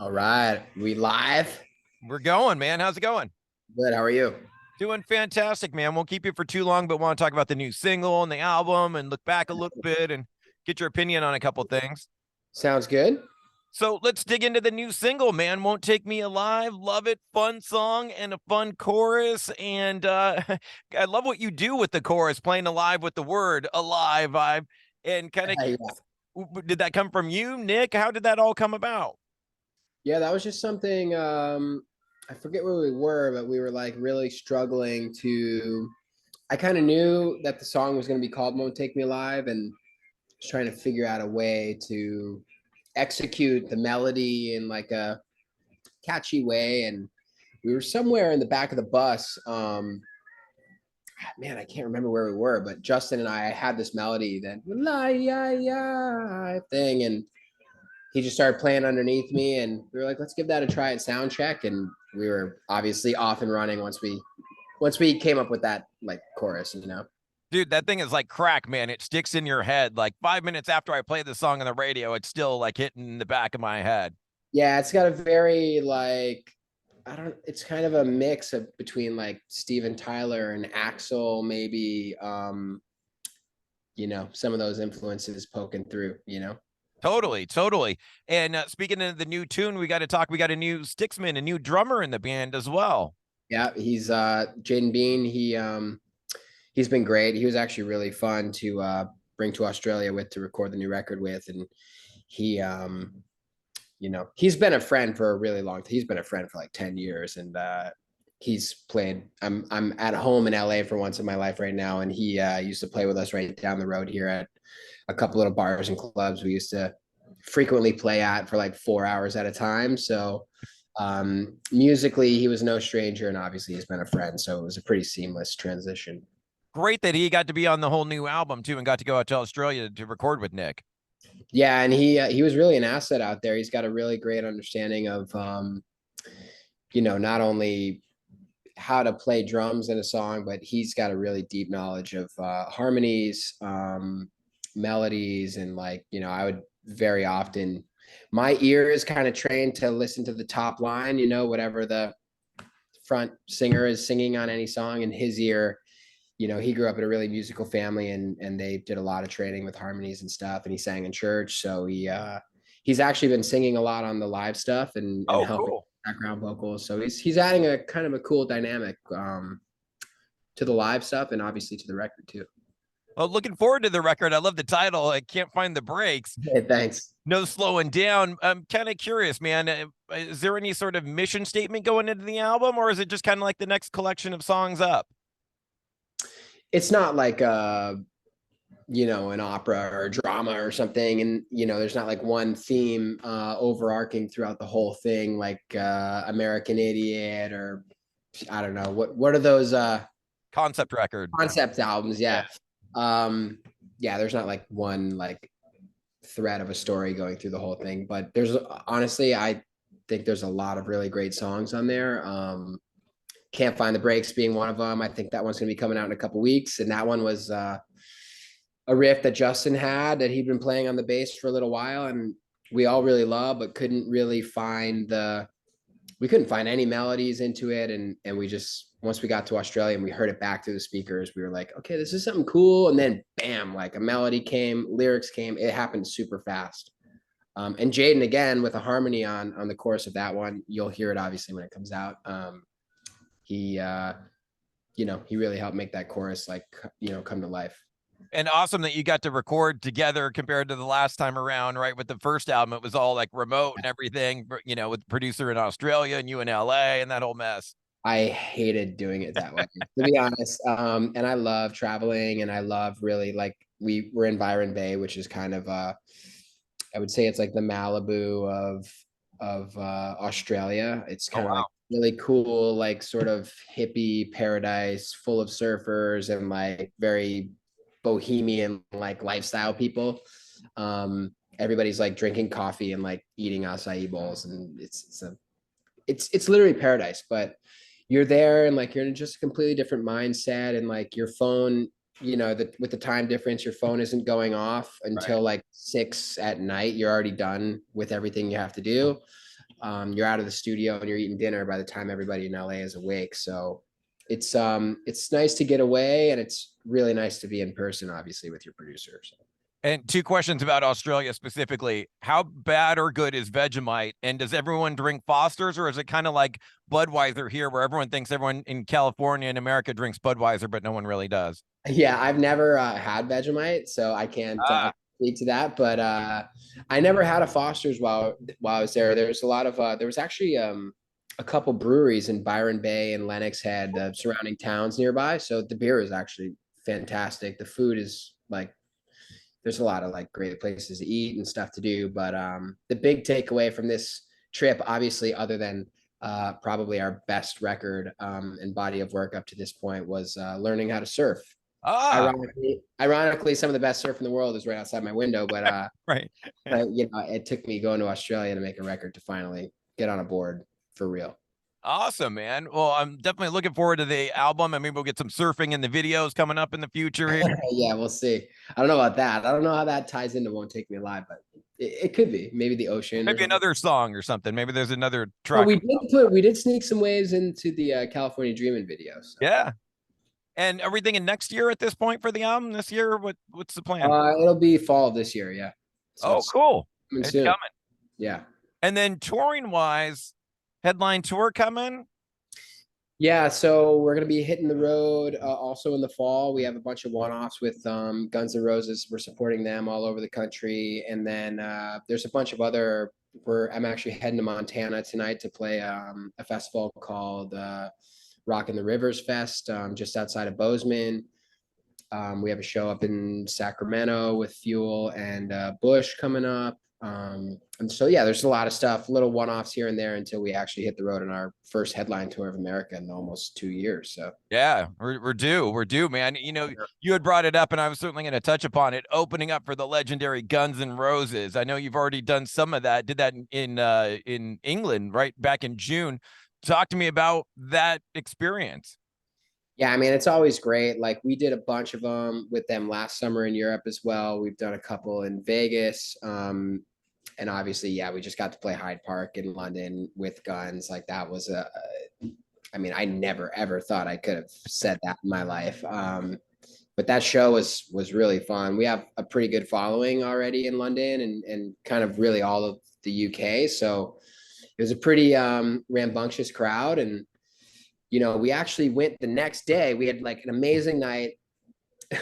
All right, we live. We're going, man. How's it going? Good. How are you? Doing fantastic, man. Won't keep you for too long, but want to talk about the new single and the album and look back a little bit and get your opinion on a couple things. Sounds good. So let's dig into the new single, man. Won't Take Me Alive. Love it. Fun song and a fun chorus. And I love what you do with the chorus, playing alive with the word alive. And kind of Yeah, did that come from you, Nick? How did that all come about? yeah. That was just something. I forget where we were, but we were like really struggling to. I kind of knew that the song was going to be called "Won't Take Me Alive," and was trying to figure out a way to execute the melody in like a catchy way. And we were somewhere in the back of the bus. Man, I can't remember where we were, but Justin and I had this melody that la ya ya thing, and he just started playing underneath me, and we were like, let's give that a try at sound check. And we were obviously off and running once we came up with that like chorus. Dude, that thing is like crack, man. It sticks in your head. Like 5 minutes after I play the song on the radio, it's still like hitting the back of my head. Yeah, it's got a very like I don't it's kind of a mix of between like Steven Tyler and Axel, maybe some of those influences poking through. Totally, totally. And speaking of the new tune, we got to talk. We got a new Sticksman, a new drummer in the band as well. Yeah, he's Jayden Bean. He's been great. He was actually really fun to bring to Australia with to record the new record with, and he he's been a friend for a really long time. He's been a friend for like 10 years, and he's played. I'm at home in LA for once in my life right now, and he used to play with us right down the road here at a couple little bars and clubs we used to frequently play at for like 4 hours at a time. So musically, he was no stranger, and obviously he's been a friend. So it was a pretty seamless transition. Great that he got to be on the whole new album too, and got to go out to Australia to record with Nick. Yeah, and he was really an asset out there. He's got a really great understanding of not only how to play drums in a song, but he's got a really deep knowledge of harmonies, melodies, and I would very often my ear is kind of trained to listen to the top line, whatever the front singer is singing on any song, and his ear, he grew up in a really musical family, and they did a lot of training with harmonies and stuff, and he sang in church. So he's actually been singing a lot on the live stuff and Oh, helping cool. background vocals. So he's adding a kind of a cool dynamic to the live stuff, and obviously to the record too. Well, looking forward to the record. I love the title. I can't find the breaks. Hey, thanks. No slowing down. I'm kind of curious, man. Is there any sort of mission statement going into the album, or is it just kind of like the next collection of songs up? It's not like an opera or a drama or something, and there's not like one theme overarching throughout the whole thing, like American Idiot, or I don't know what are those Concept record. concept albums. Yeah, there's not like one like thread of a story going through the whole thing, but there's honestly, I think there's a lot of really great songs on there. Can't Find the Breaks being one of them. I think that one's going to be coming out in a couple weeks, and that one was a riff that Justin had that he'd been playing on the bass for a little while, and we all really love, but couldn't really find we couldn't find any melodies into it. And we just, once we got to Australia and we heard it back through the speakers, we were like, okay, this is something cool. And then bam, like a melody came, lyrics came, it happened super fast. And Jayden, again, with a harmony on the chorus of that one, you'll hear it obviously when it comes out. He he really helped make that chorus come to life. And awesome that you got to record together compared to the last time around, right? With the first album, it was all like remote and everything, with the producer in Australia and you in LA and that whole mess. I hated doing it that way, to be honest. And I love traveling, and I love really like we were in Byron Bay, which is kind of I would say it's like the Malibu of Australia. It's Oh, kind of like wow. really cool, like sort of hippie paradise, full of surfers and like very bohemian like lifestyle people. Everybody's like drinking coffee and like eating acai bowls, and it's literally paradise. But you're there, and like you're in just a completely different mindset, and like your phone, with the time difference, your phone isn't going off Right. until like 6 at night. You're already done with everything you have to do. you're out of the studio and you're eating dinner by the time everybody in LA is awake. So it's nice to get away, and it's really nice to be in person, obviously, with your producer. So. And two questions about Australia specifically. How bad or good is Vegemite? And does everyone drink Foster's, or is it kind of like Budweiser here where everyone thinks everyone in California and America drinks Budweiser, but no one really does? Yeah, I've never had Vegemite, so I can't Ah, speak to that. But I never had a Foster's while I was there. There was a lot of there was actually a couple breweries in Byron Bay and Lennox Head, surrounding towns nearby. So the beer is actually fantastic. The food is like there's a lot of like great places to eat and stuff to do. But the big takeaway from this trip, obviously, other than probably our best record and body of work up to this point, was learning how to surf. ah, Ironically, some of the best surf in the world is right outside my window. But right. it took me going to Australia to make a record to finally get on a board for real. Awesome, man. Well, I'm definitely looking forward to the album. I mean, we'll get some surfing in the videos coming up in the future here. Yeah, we'll see. I don't know about that. I don't know how that ties into "Won't Take Me Alive," but it could be maybe the ocean or Maybe something. another song or something. Maybe there's another Well, track. we did sneak some waves into the California Dreamin' video. So. Yeah. And everything in next year at this point for the album this year? What's the plan? It'll be fall of this year. Yeah. So Oh, it's cool. coming It's soon. coming. Yeah. And then touring wise, headline tour coming. Yeah, so we're gonna be hitting the road also in the fall. We have a bunch of one-offs with Guns N' Roses. We're supporting them all over the country, and then there's a bunch of other. I'm actually heading to Montana tonight to play a festival called Rock in the Rivers Fest, just outside of Bozeman. We have a show up in Sacramento with Fuel and Bush coming up. And so, yeah, there's a lot of stuff, little one-offs here and there until we actually hit the road on our first headline tour of America in almost 2 years. So, Yeah, we're due, man. You know, you had brought it up, and I was certainly going to touch upon it. Opening up for the legendary Guns N' Roses. I know you've already done some of that. Did that in England, right back in June. Talk to me about that experience. yeah, I mean, it's always great. Like we did a bunch of them with them last summer in Europe as well. We've done a couple in Vegas. And obviously, yeah, we just got to play Hyde Park in London with Guns. Like that was I mean, I never ever thought I could have said that in my life. But that show was really fun. We have a pretty good following already in London and kind of really all of the UK. So it was a pretty rambunctious crowd. And we actually went the next day. We had like an amazing night.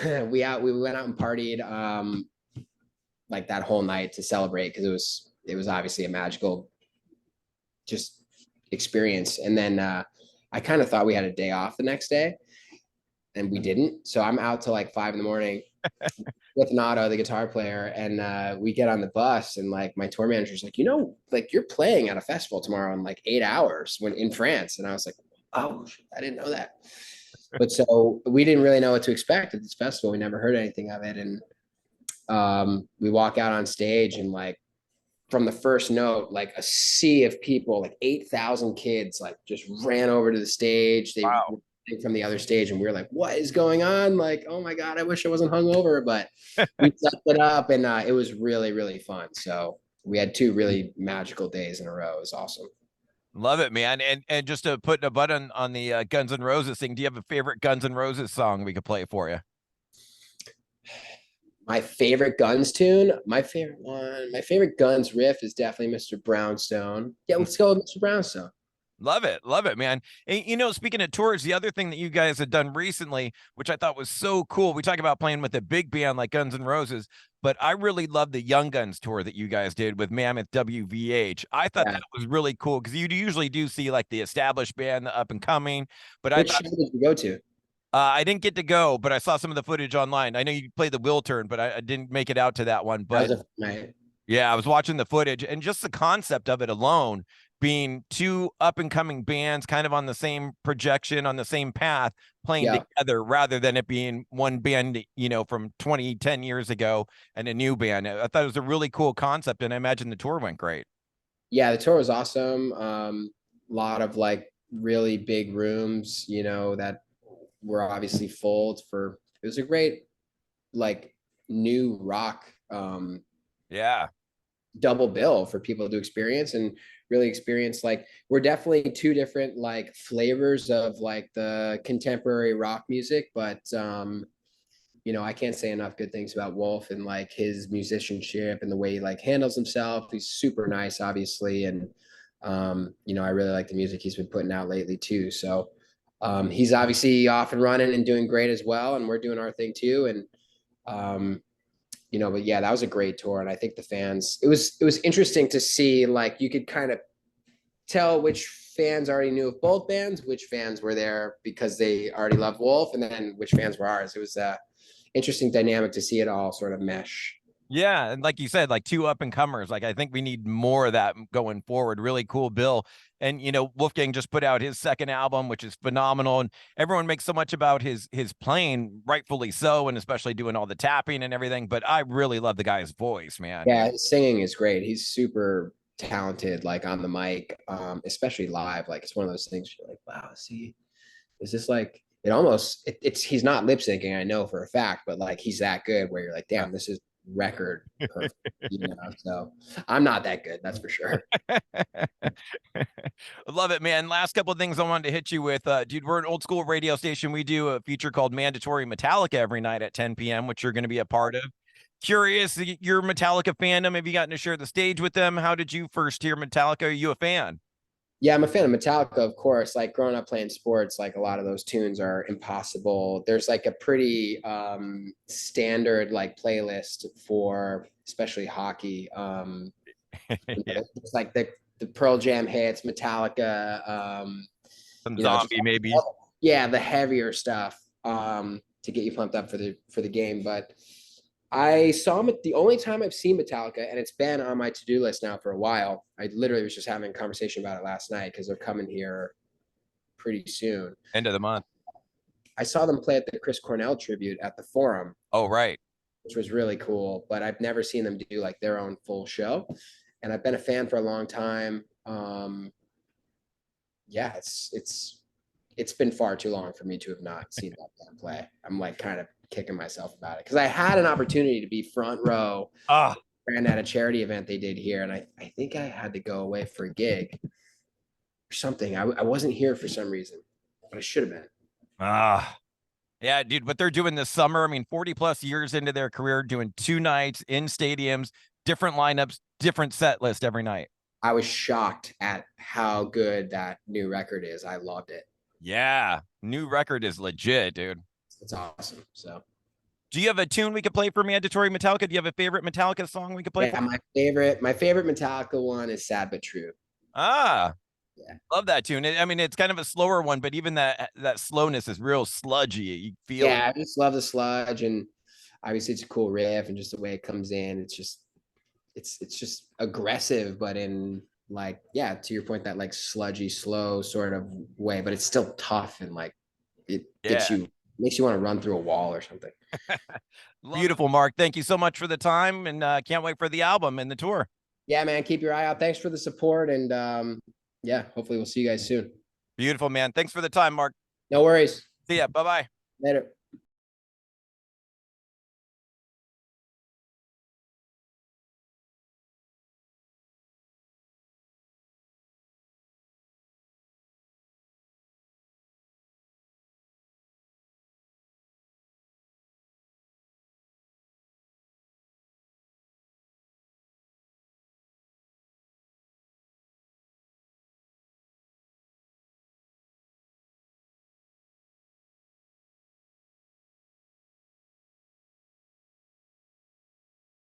we went out and partied like that whole night to celebrate because it was obviously a magical just experience. And then I kind of thought we had a day off the next day, and we didn't. So I'm out till like 5 a.m. with Nato, the guitar player, and we get on the bus, and like my tour manager's like, like you're playing at a festival tomorrow in like 8 hours when in France, and I was like, oh, I didn't know that. But so we didn't really know what to expect at this festival. We never heard anything of it, and we walk out on stage, and like from the first note, like a sea of people, like 8,000 kids, like just ran over to the stage. They Wow. from the other stage, and we were like, what is going on? Like, oh my God, I wish I wasn't hungover, but we set it up, and it was really, really fun. So we had 2 really magical days in a row. It was awesome. Love it, man. And just to put a button on the Guns N' Roses thing, do you have a favorite Guns N' Roses song we could play for you? My favorite Guns tune, my favorite Guns riff is definitely Mr. Brownstone. Yeah, let's go with Mr. Brownstone. Love it, man. And, speaking of tours, the other thing that you guys have done recently, which I thought was so cool, we talk about playing with a big band like Guns N' Roses, but I really love the Young Guns tour that you guys did with Mammoth WVH. I thought Yeah. that was really cool because you usually do see like the established band, the up and coming, but I Which thought show did you go to? I didn't get to go, but I saw some of the footage online. I know you played the Will turn, but I didn't make it out to that one. That But was a night. yeah, I was watching the footage and just the concept of it alone being two up and coming bands kind of on the same projection, on the same path, playing Yeah. together rather than it being one band, from 10 years ago and a new band. I thought it was a really cool concept, and I imagine the tour went great. Yeah, the tour was awesome. Lot of like really big rooms, that were obviously full it was a great like new rock Yeah. double bill for people to experience. And really experience. Like we're definitely two different like flavors of like the contemporary rock music, but you know, I can't say enough good things about Wolf and like his musicianship and the way he like handles himself. He's super nice, obviously, and you know, I really like the music he's been putting out lately too. So he's obviously off and running and doing great as well, and we're doing our thing too. And you know, but yeah, that was a great tour, and I think the fans. It was interesting to see like you could kind of tell which fans already knew of both bands, which fans were there because they already loved Wolf, and then which fans were ours. It was interesting dynamic to see it all sort of mesh. Yeah, and like you said, like two up and comers. Like I think we need more of that going forward. Really cool, Bill. And you know, Wolfgang just put out his second album, which is phenomenal. And everyone makes so much about his playing, rightfully so, and especially doing all the tapping and everything. But I really love the guy's voice, man. Yeah, his singing is great. He's super talented, like on the mic, especially live. Like it's one of those things you're like, wow, see, is this like it almost it's he's not lip syncing, I know for a fact, but like he's that good where you're like, damn, this is record perfect, you know. So I'm not that good, that's for sure. Love it, man. Last couple of things I wanted to hit you with. Dude, we're an old school radio station. We do a feature called Mandatory Metallica every night at 10 p.m., which you're going to be a part of. Curious, your Metallica fandom. Have you gotten to share the stage with them? How did you first hear Metallica? Are you a fan? Yeah, I'm a fan of Metallica, of course. Like growing up playing sports, like a lot of those tunes are impossible. There's like a pretty standard like playlist for especially hockey. You know, Yeah, it's like the Pearl Jam hits, Metallica, some you know, just zombie maybe. yeah, the heavier stuff to get you pumped up for the game. But I saw him the only time I've seen Metallica, and it's been on my to-do list now for a while. I literally was just having a conversation about it last night because they're coming here pretty soon. End of the month. I saw them play at the Chris Cornell tribute at the Forum, Oh, right. which was really cool, but I've never seen them do like their own full show. And I've been a fan for a long time. Yeah, it's been far too long for me to have not seen that band play. I'm like kind of kicking myself about it because I had an opportunity to be front row Ah, and at a charity event they did here, and I think I had to go away for a gig or something. I wasn't here for some reason, but I should have been. ah. Yeah, dude, what they're doing this summer, I mean, 40 plus years into their career, doing 2 nights in stadiums, different lineups, different set list every night. I was shocked at how good that new record is. I loved it. Yeah, new record is legit, dude. It's awesome. So Do you have a tune we could play for Mandatory Metallica? Do you have a favorite Metallica song we could play yeah, for? my favorite Metallica one is Sad But True. Ah, Yeah. love that tune. I mean, it's kind of a slower one, but even that slowness is real sludgy. You feel it. Yeah, I just love the sludge, and obviously it's a cool riff and just the way it comes in. It's just aggressive, but in like, yeah, to your point, that like sludgy, slow sort of way, but it's still tough and like it gets Yeah. you makes you want to run through a wall or something. Beautiful, Mark. Thank you so much for the time, and can't wait for the album and the tour. Yeah, man, keep your eye out. Thanks for the support, and yeah, hopefully we'll see you guys soon. Beautiful, man. Thanks for the time, Mark. No worries. See ya. Bye bye. Later.